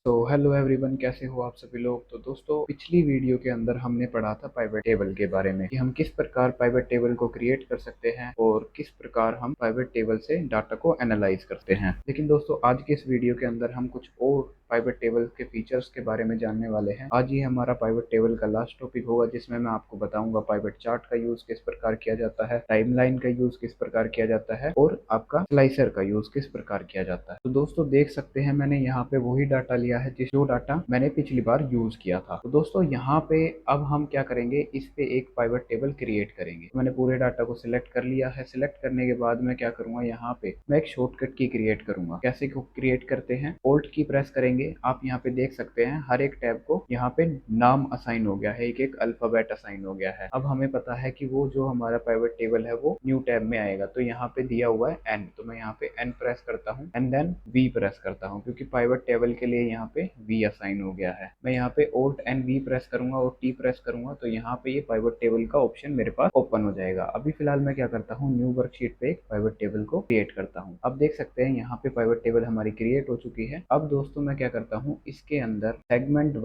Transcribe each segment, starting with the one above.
तो hello everyone, कैसे हो आप सभी लोग। तो दोस्तों, पिछली वीडियो के अंदर हमने पढ़ा था पाइवट टेबल के बारे में कि हम किस प्रकार पाइवट टेबल को क्रिएट कर सकते हैं और किस प्रकार हम पाइवट टेबल से डाटा को एनालाइज करते हैं। लेकिन दोस्तों, आज के इस वीडियो के अंदर हम कुछ और पाइवट टेबल के फीचर्स के बारे में जानने वाले हैं। आज ही हमारा पाइवट टेबल का लास्ट टॉपिक होगा, जिसमें मैं आपको बताऊंगा पाइवट चार्ट का यूज किस प्रकार किया जाता है, टाइमलाइन का यूज किस प्रकार किया जाता है और आपका स्लाइसर का यूज किस प्रकार किया जाता है। तो दोस्तों, देख सकते हैं मैंने यहाँ पे वही डाटा लिया है जो डाटा मैंने पिछली बार यूज किया था। तो दोस्तों, यहाँ पे अब हम क्या करेंगे, इस पे एक पाइवट टेबल क्रिएट करेंगे। तो मैंने पूरे डाटा को सिलेक्ट कर लिया है। सिलेक्ट करने के बाद मैं क्या करूंगा, यहाँ पे मैं एक शॉर्टकट की क्रिएट करूंगा। कैसे क्रिएट करते हैं, ऑल्ट की प्रेस करेंगे। आप यहाँ पे देख सकते हैं हर एक टैब को यहाँ पे नाम असाइन हो गया है, एक एक अल्फाबेट असाइन हो गया है। अब हमें पता है कि वो जो हमारा पाइवट टेबल है वो न्यू टैब में आएगा। तो यहाँ पे दिया हुआ है एन, तो मैं यहाँ पे एन प्रेस करता हूँ एंड देन वी प्रेस करता हूँ, क्योंकि पाइवट टेबल के लिए यहाँ पे वी असाइन हो गया है। मैं यहाँ पे ऑल्ट एंड वी प्रेस करूंगा और टी प्रेस करूंगा, तो यहाँ पे ये पाइवट टेबल का ऑप्शन मेरे पास ओपन हो जाएगा। अभी फिलहाल मैं क्या करता हूँ, न्यू वर्कशीट पे एक पाइवट टेबल को क्रिएट करता हूँ। अब देख सकते हैं यहाँ पे पाइवट टेबल हमारी क्रिएट हो चुकी है। अब दोस्तों, मैं क्या करता हूँ, इसके अंदर सेगमेंट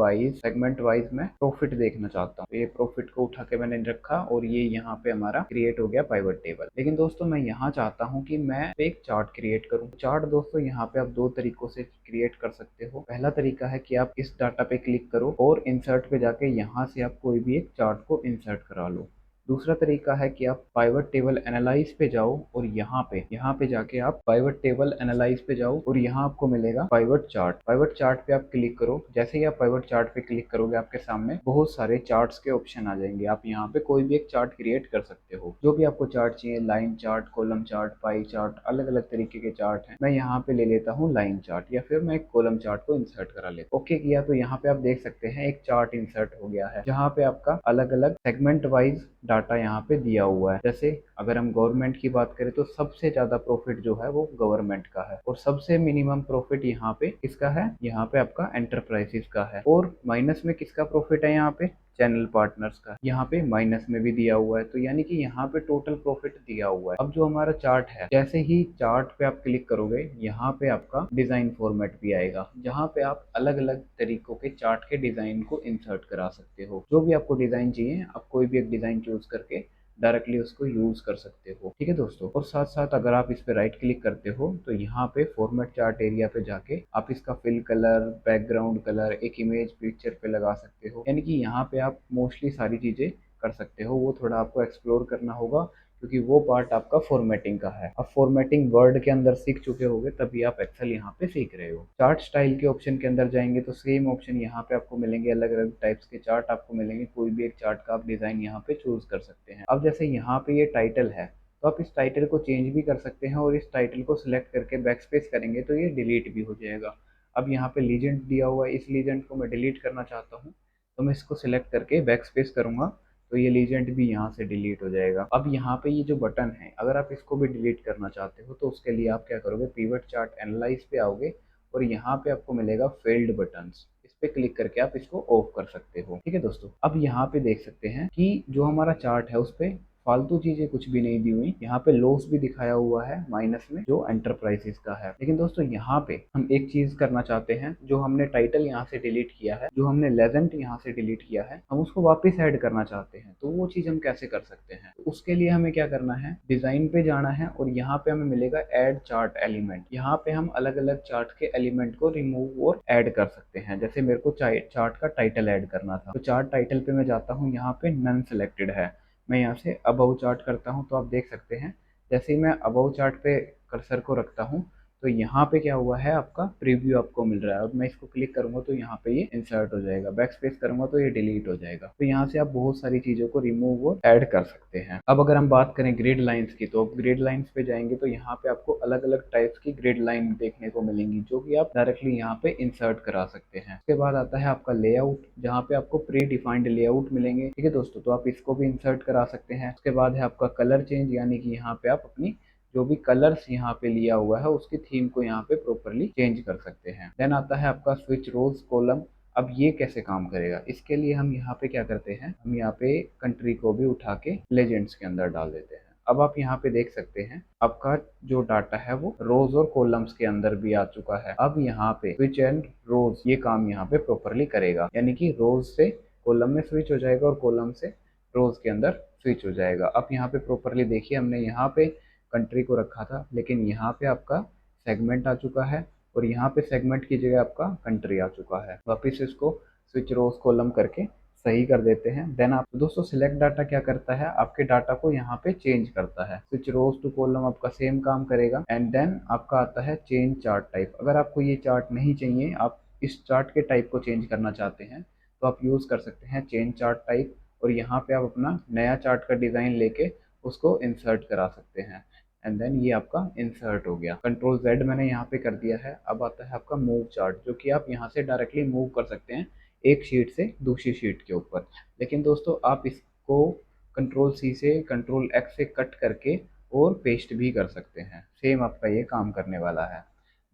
वाइज मैं प्रॉफिट देखना चाहता हूँ। तो ये प्रॉफिट को उठा के मैंने रखा और ये यहाँ पे हमारा क्रिएट हो गया पाइवट टेबल। लेकिन दोस्तों, मैं यहाँ चाहता हूँ कि मैं एक चार्ट क्रिएट करूँ। चार्ट दोस्तों, यहाँ पे आप दो तरीकों से क्रिएट कर सकते हो। पहला तरीका है कि आप इस डाटा पे क्लिक करो और इंसर्ट पे जाके यहाँ से आप कोई भी एक चार्ट को इंसर्ट करा लो। दूसरा तरीका है कि आप पाइवट टेबल एनालाइज पे जाओ और यहाँ पे जाके आप पाइवट टेबल एनालाइज पे जाओ और यहाँ आपको मिलेगा पाइवट चार्ट। पाइवट चार्ट पे आप क्लिक करो। जैसे ही आप पाइवट चार्ट पे क्लिक करोगे, आपके सामने बहुत सारे चार्ट्स के ऑप्शन आ जाएंगे। आप यहाँ पे कोई भी एक चार्ट क्रिएट कर सकते हो, जो भी आपको चार्ट चाहिए, line chart, column chart, pie chart, अलग अलग तरीके के चार्ट हैं। मैं यहाँ पे ले लेता हूँ लाइन चार्ट, या फिर मैं एक कॉलम चार्ट को इंसर्ट करा लेता हूँ। ओके किया तो यहाँ पे आप देख सकते हैं एक चार्ट इंसर्ट हो गया है, जहाँ पे आपका अलग अलग सेगमेंट वाइज डाटा यहाँ पे दिया हुआ है। जैसे अगर हम गवर्नमेंट की बात करें तो सबसे ज्यादा प्रॉफिट जो है वो गवर्नमेंट का है, और सबसे मिनिमम प्रॉफिट यहाँ पे किसका है, यहाँ पे आपका एंटरप्राइजेस का है। और माइनस में किसका प्रॉफिट है, यहाँ पे चैनल पार्टनर्स का, यहाँ पे माइनस में भी दिया हुआ है। तो यानी कि यहाँ पे टोटल प्रॉफिट दिया हुआ है। अब जो हमारा चार्ट है, जैसे ही चार्ट पे आप क्लिक करोगे, यहाँ पे आपका डिजाइन फॉर्मेट भी आएगा, जहाँ पे आप अलग अलग तरीकों के चार्ट के डिजाइन को इंसर्ट करा सकते हो। जो भी आपको डिजाइन चाहिए, आप कोई भी एक डिजाइन चूज करके डायरेक्टली उसको यूज कर सकते हो। ठीक है दोस्तों, और साथ साथ अगर आप इस पे राइट क्लिक करते हो तो यहाँ पे फॉर्मेट चार्ट एरिया पे जाके आप इसका फिल कलर, बैकग्राउंड कलर, एक इमेज पिक्चर पे लगा सकते हो। यानी कि यहाँ पे आप मोस्टली सारी चीजें कर सकते हो। वो थोड़ा आपको एक्सप्लोर करना होगा, क्योंकि वो पार्ट आपका फॉर्मेटिंग का है। अब फॉर्मेटिंग वर्ड के अंदर सीख चुके होगे, तभी आप एक्सेल यहाँ पे सीख रहे हो। चार्ट स्टाइल के ऑप्शन के अंदर जाएंगे तो सेम ऑप्शन यहाँ पे आपको मिलेंगे, अलग अलग टाइप्स के चार्ट आपको मिलेंगे। कोई भी एक चार्ट का आप डिजाइन यहाँ पे चूज कर सकते हैं। अब जैसे यहाँ पे ये टाइटल है, तो आप इस टाइटल को चेंज भी कर सकते हैं, और इस टाइटल को सिलेक्ट करके बैक स्पेस करेंगे तो ये डिलीट भी हो जाएगा। अब यहाँ पे लीजेंड दिया हुआ है, इस लीजेंड को मैं डिलीट करना चाहता हूँ, तो मैं इसको सिलेक्ट करके बैक स्पेस करूंगा, तो ये लीजेंड भी यहाँ से डिलीट हो जाएगा। अब यहाँ पे ये जो बटन है, अगर आप इसको भी डिलीट करना चाहते हो तो उसके लिए आप क्या करोगे, पिवट चार्ट एनालाइज पे आओगे और यहाँ पे आपको मिलेगा फेल्ड बटन्स। इस पे क्लिक करके आप इसको ऑफ कर सकते हो। ठीक है दोस्तों, अब यहाँ पे देख सकते हैं कि जो हमारा चार्ट है उस पे फालतू चीजें कुछ भी नहीं दी हुई। यहाँ पे लॉस भी दिखाया हुआ है माइनस में, जो एंटरप्राइजेस का है। लेकिन दोस्तों, यहाँ पे हम एक चीज करना चाहते हैं, जो हमने टाइटल यहाँ से डिलीट किया है, जो हमने लेजेंड यहाँ से डिलीट किया है, हम उसको वापस ऐड करना चाहते हैं। तो वो चीज हम कैसे कर सकते हैं, तो उसके लिए हमें क्या करना है, डिजाइन पे जाना है और यहाँ पे हमें मिलेगा ऐड चार्ट एलिमेंट। यहाँ पे हम अलग अलग चार्ट के एलिमेंट को रिमूव और ऐड कर सकते हैं। जैसे मेरे को चार्ट का टाइटल ऐड करना था, तो चार्ट टाइटल पे मैं जाता हूँ, यहाँ पे नन सेलेक्टेड है। मैं यहाँ से अबव चार्ट करता हूँ, तो आप देख सकते हैं जैसे ही मैं अबव चार्ट पे कर्सर को रखता हूँ, तो यहाँ पे क्या हुआ है, आपका प्रीव्यू आपको मिल रहा है। और मैं इसको क्लिक करूंगा तो यहाँ पे ये इंसर्ट हो जाएगा, बैक स्पेस करूंगा तो ये डिलीट हो जाएगा। तो यहाँ से आप बहुत सारी चीजों को रिमूव और ऐड कर सकते हैं। अब अगर हम बात करें ग्रिड लाइंस की, तो ग्रिड लाइंस पे जाएंगे तो यहाँ पे आपको अलग अलग टाइप्स की ग्रिड लाइन देखने को मिलेंगी, जो कि आप डायरेक्टली यहाँ पे इंसर्ट करा सकते हैं। उसके बाद आता है आपका लेआउट, जहाँ पे आपको प्री डिफाइंड लेआउट मिलेंगे। ठीक है दोस्तों, तो आप इसको भी इंसर्ट करा सकते हैं। उसके बाद है आपका कलर चेंज, यानी कि यहाँ पे आप अपनी जो भी कलर्स यहाँ पे लिया हुआ है उसकी थीम को यहाँ पे प्रॉपरली चेंज कर सकते हैं। देन आता है आपका स्विच रोज कॉलम। अब ये कैसे काम करेगा, इसके लिए हम यहाँ पे क्या करते हैं, हम यहाँ पे कंट्री को भी उठा के लेजेंड्स के अंदर डाल देते हैं। अब आप यहाँ पे देख सकते हैं आपका जो डाटा है वो रोज और कॉलम्स के अंदर भी आ चुका है। अब यहाँ पे स्विच एंड रोज ये काम यहाँ पे प्रॉपरली करेगा, यानी कि रोज से कॉलम में स्विच हो जाएगा और कॉलम से रोज के अंदर स्विच हो जाएगा। अब यहाँ पे प्रॉपरली देखिए, हमने यहाँ पे कंट्री को रखा था, लेकिन यहाँ पे आपका सेगमेंट आ चुका है और यहाँ पे सेगमेंट की जगह आपका कंट्री आ चुका है। वापिस इसको स्विच रोज कॉलम करके सही कर देते हैं। देन आप दोस्तों सिलेक्ट डाटा क्या करता है, आपके डाटा को यहाँ पे चेंज करता है। स्विच रोज टू कॉलम आपका सेम काम करेगा। एंड देन आपका आता है चेंज चार्ट टाइप। अगर आपको ये चार्ट नहीं चाहिए, आप इस चार्ट के टाइप को चेंज करना चाहते हैं, तो आप यूज कर सकते हैं चेंज चार्ट टाइप और यहाँ पे आप अपना नया चार्ट का डिजाइन लेके उसको इंसर्ट करा सकते हैं। एंड देन ये आपका इंसर्ट हो गया। कंट्रोल जेड मैंने यहाँ पे कर दिया है। अब आता है आपका मूव चार्ट, जो कि आप यहाँ से डायरेक्टली मूव कर सकते हैं एक शीट से दूसरी शीट के ऊपर। लेकिन दोस्तों आप इसको कंट्रोल सी से कंट्रोल एक्स से कट करके और पेस्ट भी कर सकते हैं। सेम आपका ये काम करने वाला है।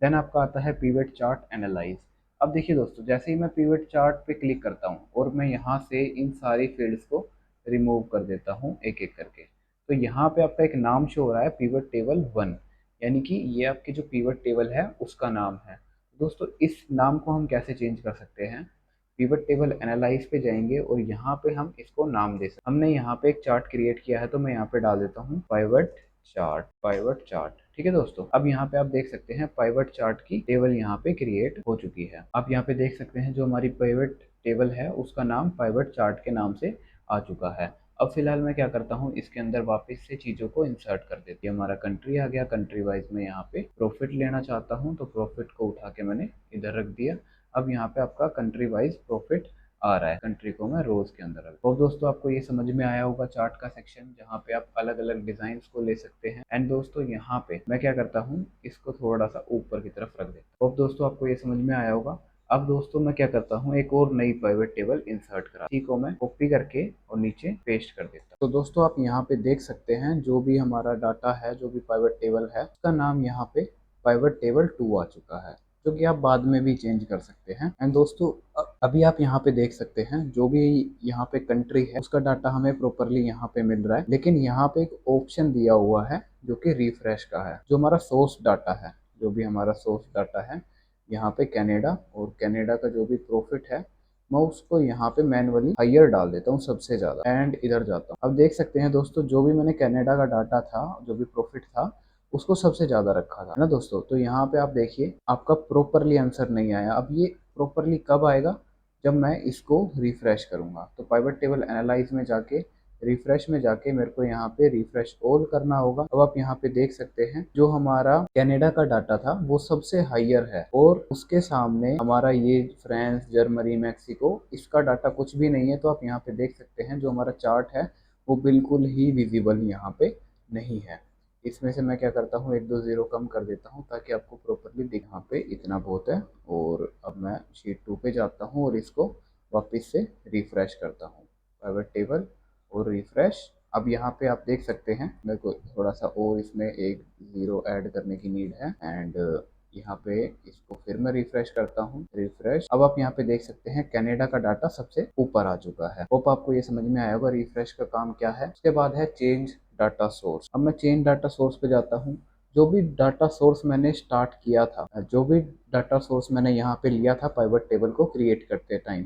देन आपका आता है पिवट चार्ट एनालाइज। अब देखिए दोस्तों, जैसे ही मैं पिवट चार्ट पे क्लिक करता हूँ और मैं यहाँ से इन सारी फील्ड्स को रिमूव कर देता हूँ एक एक करके, तो यहाँ पे आपका एक नाम शो हो रहा है पिवट टेबल 1, यानी कि ये आपकी जो पिवट टेबल है उसका नाम है। दोस्तों इस नाम को हम कैसे चेंज कर सकते हैं, पिवट टेबल एनालाइज पे जाएंगे और यहाँ पे हम इसको नाम दे सकते। हमने यहाँ पे एक चार्ट क्रिएट किया है, तो मैं यहाँ पे डाल देता हूँ पाइवट चार्ट, पाइवट चार्ट। ठीक है दोस्तों, अब यहाँ पे आप देख सकते हैं पाइवट चार्ट की टेबल यहाँ पे क्रिएट हो चुकी है। आप यहाँ पे देख सकते हैं जो हमारी पाइवट टेबल है उसका नाम पाइवट चार्ट के नाम से आ चुका है। अब फिलहाल मैं क्या करता हूँ, इसके अंदर वापस से चीज़ों को इंसर्ट कर देती है। हमारा कंट्री आ गया, कंट्री वाइज में यहाँ पे प्रॉफिट लेना चाहता हूँ, तो प्रॉफिट को उठा के मैंने इधर रख दिया। अब यहाँ पे आपका कंट्री वाइज प्रॉफिट आ रहा है, कंट्री को मैं रोज के अंदर। और दोस्तों आपको ये समझ में आया होगा चार्ट का सेक्शन, जहाँ पे आप अलग अलग डिजाइन को ले सकते हैं। एंड दोस्तों यहाँ पे मैं क्या करता हूँ, इसको थोड़ा सा ऊपर की तरफ रख देता हूँ। अब दोस्तों आपको ये समझ में आया होगा। अब दोस्तों मैं क्या करता हूँ, एक और नई पाइवट टेबल इंसर्ट करा, इसी को मैं कॉपी करके और नीचे पेस्ट कर देता हूँ। तो दोस्तों आप यहाँ पे देख सकते हैं जो भी हमारा डाटा है, जो भी पाइवट टेबल है, उसका नाम यहाँ पे पाइवट टेबल 2 आ चुका है, जो कि आप बाद में भी चेंज कर सकते हैं। एंड दोस्तों अभी आप यहाँ पे देख सकते हैं जो भी यहाँ पे कंट्री है उसका डाटा हमें प्रॉपरली यहाँ पे मिल रहा है, लेकिन यहाँ पे एक ऑप्शन दिया हुआ है जो कि रिफ्रेश का है। जो हमारा सोर्स डाटा है, जो भी हमारा सोर्स डाटा है यहाँ पे कनाडा, और कनाडा का जो भी प्रॉफिट है मैं उसको यहाँ पे मैनुअली हायर डाल देता हूँ सबसे ज्यादा, एंड इधर जाता हूँ। अब देख सकते हैं दोस्तों जो भी मैंने कनाडा का डाटा था, जो भी प्रॉफिट था उसको सबसे ज्यादा रखा था ना दोस्तों। तो यहाँ पे आप देखिए आपका प्रॉपरली आंसर नहीं आया। अब ये प्रॉपरली कब आएगा, जब मैं इसको रिफ्रेश करूंगा। तो पाइवट टेबल एनालाइज में जाके रिफ्रेश में जाके मेरे को यहाँ पे रिफ्रेश ऑल करना होगा। अब आप यहाँ पे देख सकते हैं जो हमारा कनाडा का डाटा था वो सबसे हायर है, और उसके सामने हमारा ये फ्रांस, जर्मनी, मैक्सिको, इसका डाटा कुछ भी नहीं है। तो आप यहाँ पे देख सकते हैं जो हमारा चार्ट है वो बिल्कुल ही विजिबल यहाँ पे नहीं है। इसमें से मैं क्या करता हूँ, एक दो जीरो कम कर देता हूँ ताकि आपको प्रॉपरली दिख। यहाँ पे इतना बहुत है। और अब मैं शीट 2 पे जाता हूँ और इसको वापस से रिफ्रेश करता हूँ, पाइवट टेबल और रिफ्रेश। अब यहाँ पे आप देख सकते हैं मेरे को थोड़ा सा और इसमें एक जीरो ऐड करने की नीड है। एंड यहाँ पे इसको फिर मैं रिफ्रेश करता हूँ, रिफ्रेश। अब आप यहाँ पे देख सकते हैं कनाडा का डाटा सबसे ऊपर आ चुका है। होप आपको ये समझ में आया होगा रिफ्रेश का काम क्या है। उसके बाद है चेंज डाटा सोर्स। अब मैं चेंज डाटा सोर्स पे जाता हूँ। जो भी डाटा सोर्स मैंने स्टार्ट किया था, जो भी डाटा सोर्स मैंने यहाँ पे लिया था पाइवट टेबल को क्रिएट करते टाइम,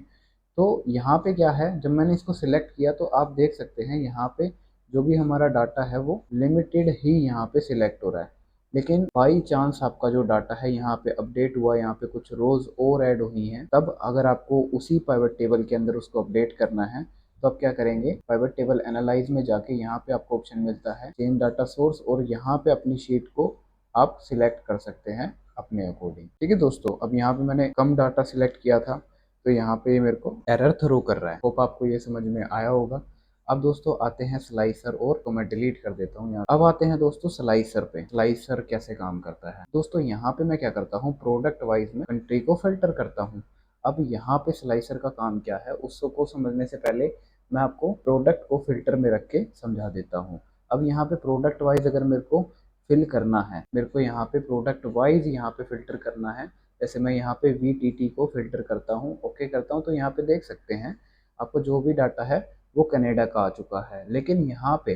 तो यहाँ पे क्या है, जब मैंने इसको सिलेक्ट किया तो आप देख सकते हैं यहाँ पे जो भी हमारा डाटा है वो लिमिटेड ही यहाँ पे सिलेक्ट हो रहा है। लेकिन बाई चांस आपका जो डाटा है यहाँ पे अपडेट हुआ, यहाँ पे कुछ रोज और ऐड हुई हैं, तब अगर आपको उसी पाइवट टेबल के अंदर उसको अपडेट करना है तो आप क्या करेंगे, पाइवट टेबल एनालाइज में जाके यहाँ पे आपको ऑप्शन मिलता है चेंज डाटा सोर्स, और यहाँ पे अपनी शीट को आप सिलेक्ट कर सकते हैं अपने अकॉर्डिंग। ठीक है दोस्तों, अब यहाँ पे मैंने कम डाटा सिलेक्ट किया था तो यहाँ पे मेरे को एरर थ्रो कर रहा है। होप आपको ये समझ में आया होगा। अब दोस्तों आते हैं स्लाइसर, और तो मैं डिलीट कर देता हूँ यहाँ। अब आते हैं दोस्तों स्लाइसर पे। स्लाइसर कैसे काम करता है दोस्तों, यहाँ पे मैं क्या करता हूँ, प्रोडक्ट वाइज में कंट्री को फिल्टर करता हूँ। अब यहाँ पे स्लाइसर का काम क्या है उसको समझने से पहले मैं आपको प्रोडक्ट को फिल्टर में रख के समझा देता हूँ। अब यहाँ पे प्रोडक्ट वाइज अगर मेरे को फिल करना है, मेरे को यहाँ पे प्रोडक्ट वाइज यहाँ पे फिल्टर करना है। जैसे मैं यहाँ पे VTT को फिल्टर करता हूँ, ओके करता हूँ, तो यहाँ पे देख सकते हैं आपको जो भी डाटा है वो कनाडा का आ चुका है। लेकिन यहाँ पे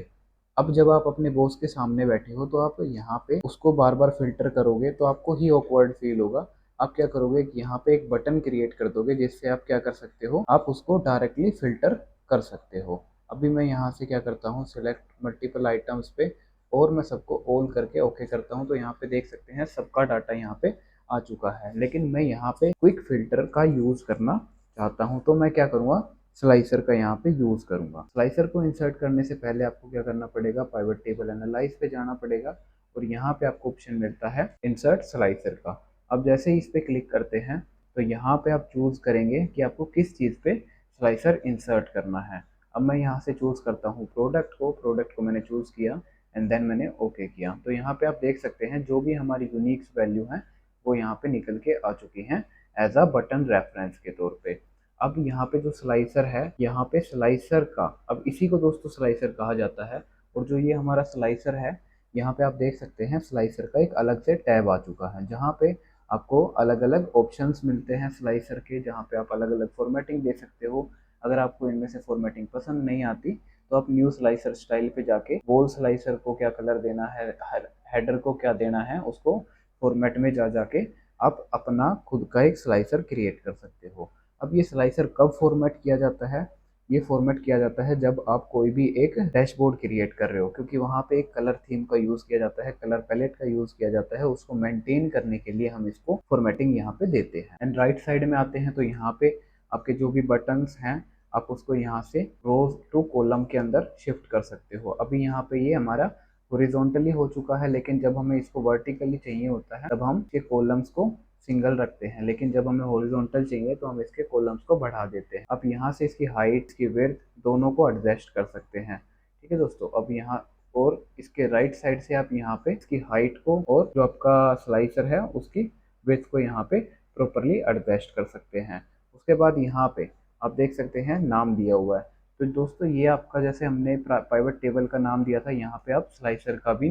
अब जब आप अपने बॉस के सामने बैठे हो तो आप यहाँ पे उसको बार बार फिल्टर करोगे तो आपको ही ऑकवर्ड फील होगा। आप क्या करोगे कि यहाँ पे एक बटन क्रिएट कर दोगे जिससे आप क्या कर सकते हो, आप उसको डायरेक्टली फिल्टर कर सकते हो। अभी मैं यहाँ से क्या करता हूँ, सिलेक्ट मल्टीपल आइटम्स पे और मैं सबको ऑल करके ओके करता हूँ। तो यहाँ पे देख सकते हैं सबका डाटा यहाँ पे आ चुका है। लेकिन मैं यहाँ पे क्विक फिल्टर का यूज करना चाहता हूँ तो मैं क्या करूँगा, स्लाइसर का यहाँ पे यूज करूंगा। स्लाइसर को इंसर्ट करने से पहले आपको क्या करना पड़ेगा, पाइवट टेबल एनालाइज पे जाना पड़ेगा और यहाँ पे आपको ऑप्शन मिलता है इंसर्ट स्लाइसर का। अब जैसे ही इस पे क्लिक करते हैं तो यहाँ पे आप चूज करेंगे कि आपको किस चीज पे स्लाइसर इंसर्ट करना है। अब मैं यहाँ से चूज करता हूँ प्रोडक्ट को मैंने चूज किया एंड देन मैंने ओके किया। तो यहाँ पे आप देख सकते हैं जो भी हमारी यूनिक्स वैल्यू है वो यहाँ पे निकल के आ चुकी हैं एज अ बटन रेफरेंस के तौर पे। अब यहाँ पे जो स्लाइसर है, यहाँ पे स्लाइसर का, अब इसी को दोस्तों स्लाइसर कहा जाता है। और जो ये हमारा स्लाइसर है, यहाँ पे आप देख सकते हैं स्लाइसर का एक अलग से टैब आ चुका है जहाँ पे आपको अलग अलग ऑप्शंस मिलते हैं स्लाइसर के, जहाँ पे आप अलग अलग फॉर्मेटिंग दे सकते हो। अगर आपको इनमें से फॉर्मेटिंग पसंद नहीं आती तो आप न्यू स्लाइसर स्टाइल पे जाके वॉल स्लाइसर को क्या कलर देना है, हेडर को क्या देना है, उसको फॉर्मेट में जा जाके आप अपना खुद का एक स्लाइसर क्रिएट कर सकते हो। अब ये स्लाइसर कब फॉर्मेट किया जाता है, ये फॉर्मेट किया जाता है जब आप कोई भी एक डैशबोर्ड क्रिएट कर रहे हो, क्योंकि वहाँ पे एक कलर थीम का यूज किया जाता है, कलर पैलेट का यूज किया जाता है। उसको मेंटेन करने के लिए हम इसको फॉर्मेटिंग यहाँ पे देते हैं। एंड राइट साइड में आते हैं तो यहाँ पे आपके जो भी बटन्स हैं आप उसको यहाँ से रोज टू कॉलम के अंदर शिफ्ट कर सकते हो। अभी यहाँ पे ये हमारा हॉरिजॉन्टली हो चुका है, लेकिन जब हमें इसको वर्टिकली चाहिए होता है तब हम ये कॉलम्स को सिंगल रखते हैं, लेकिन जब हमें हॉरिजॉन्टल चाहिए तो हम इसके कॉलम्स को बढ़ा देते हैं। अब यहाँ से इसकी हाइट, इसकी विड्थ दोनों को एडजस्ट कर सकते हैं। ठीक है दोस्तों, अब यहाँ और इसके राइट साइड से आप यहाँ पे इसकी हाइट को और जो आपका स्लाइसर है उसकी विड्थ को यहाँ पे प्रॉपरली एडजस्ट कर सकते हैं। उसके बाद यहाँ पे आप देख सकते हैं नाम दिया हुआ है। तो दोस्तों ये आपका, जैसे हमने पाइवट टेबल का नाम दिया था, यहाँ पे आप स्लाइसर का भी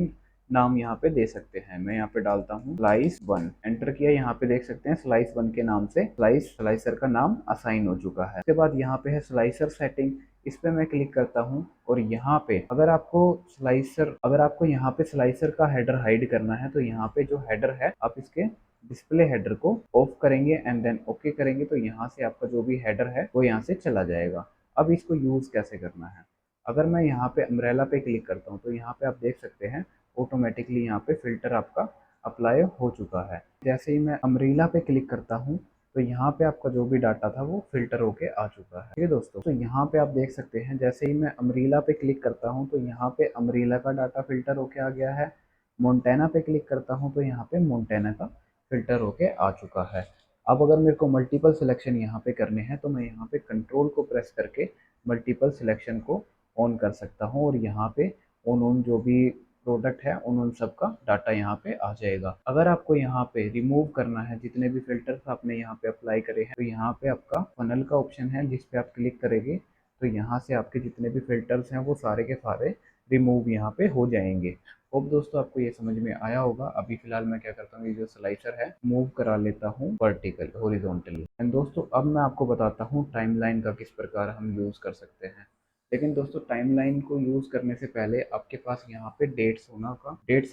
नाम यहाँ पे दे सकते हैं। मैं यहाँ पे डालता हूँ स्लाइस वन, एंटर किया। यहाँ पे देख सकते हैं स्लाइस वन के नाम से स्लाइसर का नाम असाइन हो चुका है। उसके बाद यहाँ पे है स्लाइसर सेटिंग, इस पे मैं क्लिक करता हूँ और यहाँ पे अगर आपको यहाँ पे स्लाइसर का हेडर हाइड करना है तो यहाँ पे जो हेडर है आप इसके डिस्प्ले हेडर को ऑफ करेंगे एंड देन ओके करेंगे तो यहाँ से आपका जो भी हेडर है वो यहाँ से चला जाएगा। अब इसको यूज कैसे करना है, अगर मैं यहाँ पे अम्ब्रेला पे क्लिक करता हूँ तो यहाँ पे आप देख सकते हैं ऑटोमेटिकली यहाँ पे फिल्टर आपका अप्लाई हो चुका है। जैसे ही मैं अम्ब्रेला पे क्लिक करता हूँ तो यहाँ पे आपका जो भी डाटा था वो फिल्टर होके आ चुका है। ठीक है दोस्तों, तो यहाँ पे आप देख सकते हैं जैसे ही मैं अम्ब्रेला पे क्लिक करता हूँ तो यहाँ पे अम्ब्रेला का डाटा फिल्टर होके आ गया है। मोन्टेना पे क्लिक करता हूँ तो यहाँ पे मोन्टेना का फिल्टर होके आ चुका है। अब अगर मेरे को मल्टीपल सिलेक्शन यहाँ पे करने हैं तो मैं यहाँ पे कंट्रोल को प्रेस करके मल्टीपल सिलेक्शन को ऑन कर सकता हूँ और यहाँ पे उन जो भी प्रोडक्ट है उन सब का डाटा यहाँ पे आ जाएगा। अगर आपको यहाँ पे रिमूव करना है जितने भी फिल्टर्स आपने यहाँ पे अप्लाई करे हैं तो यहाँ पे आपका फनल का ऑप्शन है जिस पे आप क्लिक करेंगे तो यहाँ से आपके जितने भी फिल्टर्स हैं वो सारे के सारे रिमूव यहाँ पे हो जाएंगे। होप दोस्तों आपको ये समझ में आया होगा। अभी फिलहाल मैं क्या करता हूँ, ये जो स्लाइसर है मूव करा लेता हूँ वर्टिकल हॉरिजॉन्टली। एंड दोस्तों अब मैं आपको बताता हूँ टाइमलाइन का किस प्रकार हम यूज कर सकते हैं। लेकिन दोस्तों टाइमलाइन को यूज करने से पहले आपके पास यहाँ पे डेट्स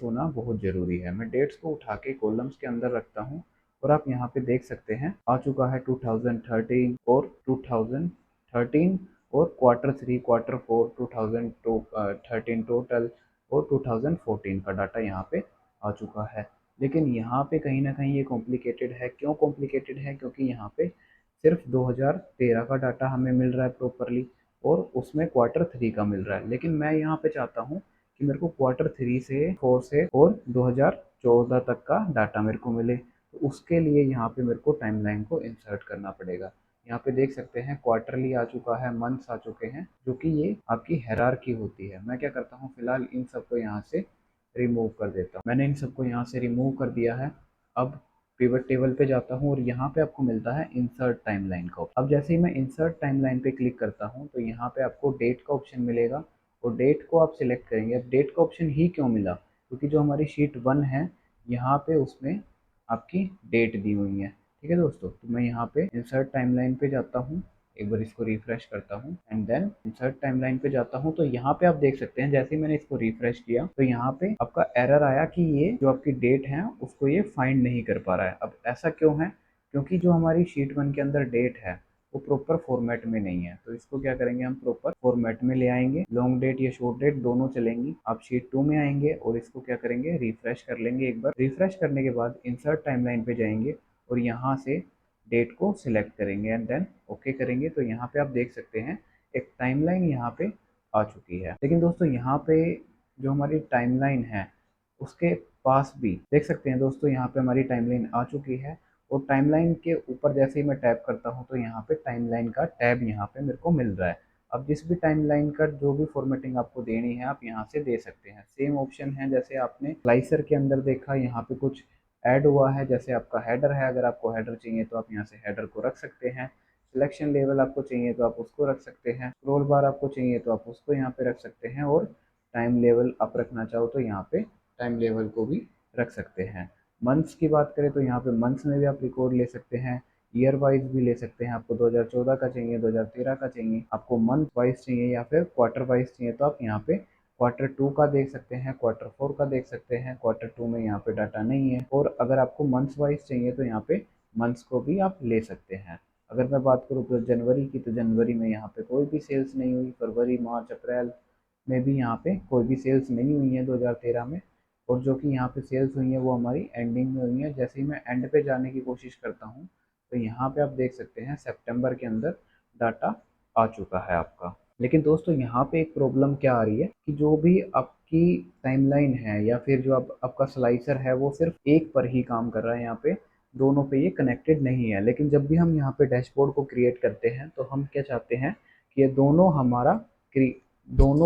होना बहुत जरूरी है। मैं डेट्स को उठा के कॉलम्स के अंदर रखता हूँ और आप यहाँ पे देख सकते हैं आ चुका है 2013 और 2013 और Q3 Q4 2013 टोटल और 2014 का डाटा यहाँ पे आ चुका है। लेकिन यहाँ पे कहीं ना कहीं ये कॉम्प्लिकेटेड है। क्यों कॉम्प्लिकेटेड है, क्योंकि यहाँ पे सिर्फ 2013 का डाटा हमें मिल रहा है प्रॉपरली और उसमें Q3 का मिल रहा है। लेकिन मैं यहाँ पे चाहता हूँ कि मेरे को Q3 से 4 से और 2014 तक का डाटा मेरे को मिले। तो उसके लिए यहाँ पे मेरे को टाइमलाइन को इंसर्ट करना पड़ेगा। यहाँ पे देख सकते हैं क्वार्टरली आ चुका है, मंथ्स आ चुके हैं, जो कि ये आपकी हायरार्की होती है। मैं क्या करता हूँ फिलहाल इन सबको यहाँ से रिमूव कर देता हूँ। मैंने इन सबको यहाँ से रिमूव कर दिया है। अब पिवट टेबल पे जाता हूँ और यहाँ पे आपको मिलता है इंसर्ट टाइमलाइन का। अब जैसे ही मैं इंसर्ट टाइमलाइन पे क्लिक करता हूँ तो यहाँ पे आपको डेट का ऑप्शन मिलेगा और डेट को आप सिलेक्ट करेंगे। अब डेट का ऑप्शन ही क्यों मिला, क्योंकि जो हमारी शीट 1 है यहाँ पे उसमें आपकी डेट दी हुई है। ठीक है दोस्तों, तो मैं यहाँ पे इंसर्ट टाइमलाइन पे जाता हूँ एक बार इसको रिफ्रेश करता हूँ एंड देन इंसर्ट टाइमलाइन पे जाता हूँ। तो यहाँ पे आप देख सकते हैं जैसे ही मैंने इसको रिफ्रेश किया तो यहाँ पे आपका एरर आया कि ये जो आपकी डेट है उसको ये फाइंड नहीं कर पा रहा है। अब ऐसा क्यों है? क्योंकि जो हमारी शीट 1 के अंदर डेट है वो प्रॉपर फॉर्मेट में नहीं है। तो इसको क्या करेंगे, हम प्रॉपर फॉर्मेट में ले आएंगे। लॉन्ग डेट या शॉर्ट डेट दोनों चलेंगी। आप शीट 2 में आएंगे और इसको क्या करेंगे, रिफ्रेश कर लेंगे। एक बार रिफ्रेश करने के बाद इंसर्ट टाइमलाइन पे जाएंगे और यहाँ से डेट को सिलेक्ट करेंगे एंड देन ओके करेंगे। तो यहाँ पे आप देख सकते हैं एक टाइमलाइन यहाँ पे आ चुकी है। लेकिन दोस्तों यहाँ पे जो हमारी टाइमलाइन है उसके पास भी देख सकते हैं दोस्तों, यहाँ पे हमारी टाइमलाइन आ चुकी है और टाइमलाइन के ऊपर जैसे ही मैं टैप करता हूँ तो यहाँ पे टाइमलाइन का टैब यहाँ पे मेरे को मिल रहा है। अब जिस भी टाइमलाइन का जो भी फॉर्मेटिंग आपको देनी है आप यहाँ से दे सकते हैं। सेम ऑप्शन है जैसे आपने स्लाइसर के अंदर देखा, यहाँ पे कुछ ऐड हुआ है। जैसे आपका हेडर है, अगर आपको हेडर चाहिए तो आप यहाँ से हेडर को रख सकते हैं। सिलेक्शन लेवल आपको चाहिए तो आप उसको रख सकते हैं। स्क्रॉल बार आपको चाहिए तो आप उसको यहाँ पे रख सकते हैं और टाइम लेवल आप रखना चाहो तो यहाँ पे टाइम लेवल को भी रख सकते हैं। मंथ्स की बात करें तो यहाँ पे मंथ्स में भी आप रिकॉर्ड ले सकते हैं, ईयर वाइज भी ले सकते हैं। आपको 2014 का चाहिए, 2013 का चाहिए, आपको मंथ वाइज चाहिए या फिर क्वार्टर वाइज चाहिए तो आप यहाँ पे Q2 का देख सकते हैं, Q4 का देख सकते हैं। Q2 में यहाँ पे डाटा नहीं है। और अगर आपको मंथ्स वाइज चाहिए तो यहाँ पे मंथ्स को भी आप ले सकते हैं। अगर मैं बात करूँ तो जनवरी की, तो जनवरी में यहाँ पे कोई भी सेल्स नहीं हुई। फरवरी, मार्च, अप्रैल में भी यहाँ पे कोई भी सेल्स नहीं हुई है 2013 में। और जो कि यहाँ पे सेल्स हुई है वो हमारी एंडिंग में हुई है। जैसे ही मैं एंड पे जाने की कोशिश करता हूँ तो यहाँ पे आप देख सकते हैं सितंबर के अंदर डाटा आ चुका है आपका। लेकिन दोस्तों यहाँ पे एक प्रॉब्लम क्या आ रही है कि जो भी आपकी टाइमलाइन है या फिर जो आपका स्लाइसर है वो सिर्फ एक पर ही काम कर रहा है, यहाँ पे दोनों पे ये कनेक्टेड नहीं है। लेकिन जब भी हम यहाँ पे डैशबोर्ड को क्रिएट करते हैं तो हम क्या चाहते हैं कि ये दोनों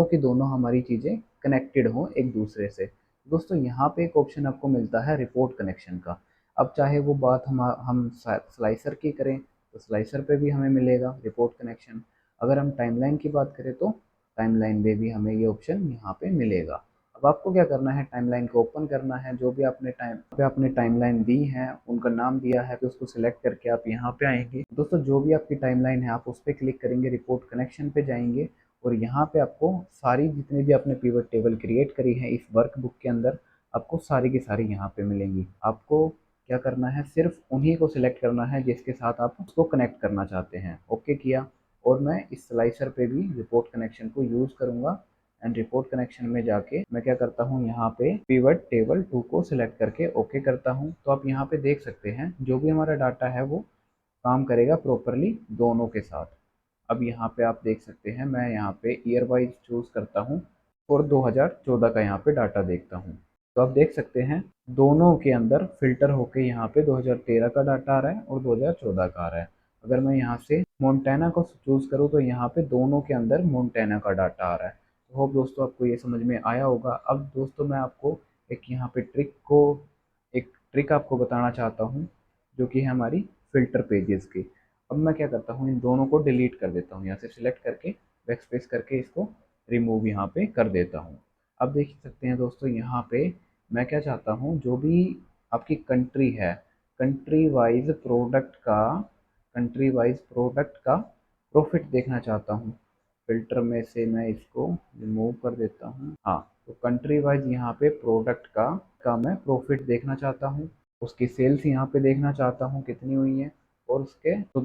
की दोनों हमारी चीज़ें कनेक्टेड हों एक दूसरे से। दोस्तों यहाँ पे एक ऑप्शन आपको मिलता है रिपोर्ट कनेक्शन का। अब चाहे वो बात हम स्लाइसर की करें तो स्लाइसर पे भी हमें मिलेगा रिपोर्ट कनेक्शन। अगर हम टाइमलाइन की बात करें तो टाइमलाइन में भी हमें ये ऑप्शन यहाँ पे मिलेगा। अब आपको क्या करना है, टाइमलाइन को ओपन करना है। जो भी आपने टाइमलाइन दी है, उनका नाम दिया है, तो उसको सिलेक्ट करके आप यहाँ पे आएंगे। दोस्तों जो भी आपकी टाइमलाइन है आप उस पर क्लिक करेंगे, रिपोर्ट कनेक्शन पे जाएंगे और यहाँ पे आपको सारी जितनी भी आपने पिवट टेबल क्रिएट करी है इस वर्कबुक के अंदर आपको सारी की सारी यहाँ पे मिलेंगी। आपको क्या करना है, सिर्फ उन्हीं को सिलेक्ट करना है जिसके साथ आप उसको कनेक्ट करना चाहते हैं। ओके किया और मैं इस स्लाइसर पे भी रिपोर्ट कनेक्शन को यूज़ करूँगा एंड रिपोर्ट कनेक्शन में जाके मैं क्या करता हूँ, यहाँ पे पिवट टेबल 2 को सिलेक्ट करके ओके करता हूँ। तो आप यहाँ पे देख सकते हैं जो भी हमारा डाटा है वो काम करेगा प्रॉपरली दोनों के साथ। अब यहाँ पे आप देख सकते हैं मैं यहाँ पे ईयर वाइज चूज़ करता हूँ और 2014 का यहाँ पे डाटा देखता हूँ। तो आप देख सकते हैं दोनों के अंदर फिल्टर होके यहाँ पे 2013 का डाटा आ रहा है और 2014 का आ रहा है। अगर मैं यहाँ से मोन्टाना को चूज़ करूँ तो यहाँ पे दोनों के अंदर मोन्टाना का डाटा आ रहा है। तो होप दोस्तों आपको ये समझ में आया होगा। अब दोस्तों मैं आपको एक ट्रिक आपको बताना चाहता हूँ जो कि है हमारी फ़िल्टर पेजेस की। अब मैं क्या करता हूँ, इन दोनों को डिलीट कर देता हूँ। यहाँ से सिलेक्ट करके बैक स्पेस करके इसको रिमूव यहाँ पे कर देता हूँ। अब देख सकते हैं दोस्तों यहाँ पे मैं क्या चाहता हूँ, जो भी आपकी कंट्री है, कंट्री वाइज प्रोडक्ट का प्रॉफिट देखना चाहता हूँ। फिल्टर में से मैं इसको रिमूव कर देता हूँ। हाँ, तो कंट्री वाइज यहाँ पे प्रोडक्ट का मैं प्रॉफिट देखना चाहता हूँ। उसकी सेल्स यहाँ पे देखना चाहता हूँ कितनी हुई है और उसके तो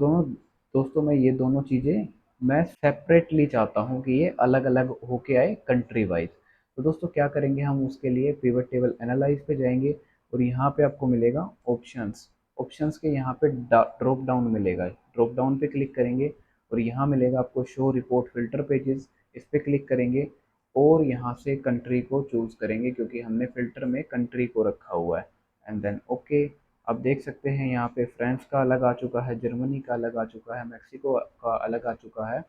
दोस्तों मैं ये दोनों चीज़ें मैं सेपरेटली चाहता हूँ कि ये अलग अलग होके आए कंट्री वाइज। तो दोस्तों क्या करेंगे, हम उसके लिए पिवट टेबल एनालाइज पे जाएंगे और यहाँ पे आपको मिलेगा ऑप्शंस के यहाँ पे ड्रॉप डाउन मिलेगा। ड्रॉप डाउन पे क्लिक करेंगे और यहाँ मिलेगा आपको शो रिपोर्ट फिल्टर पेजेस। इस पे क्लिक करेंगे और यहाँ से कंट्री को चूज़ करेंगे क्योंकि हमने फिल्टर में कंट्री को रखा हुआ है एंड देन ओके। आप देख सकते हैं यहाँ पे फ्रांस का अलग आ चुका है, जर्मनी का अलग आ चुका है, मैक्सिको का अलग आ चुका है,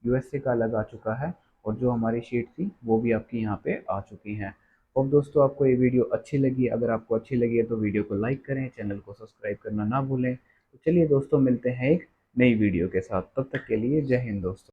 यूएसए का अलग आ चुका है और जो हमारी शीट थी वो भी आपकी यहाँ पे आ चुकी हैं। और दोस्तों आपको ये वीडियो अच्छी लगी, अगर आपको अच्छी लगी है तो वीडियो को लाइक करें, चैनल को सब्सक्राइब करना ना भूलें। तो चलिए दोस्तों मिलते हैं एक नई वीडियो के साथ, तब तक के लिए जय हिंद दोस्तों।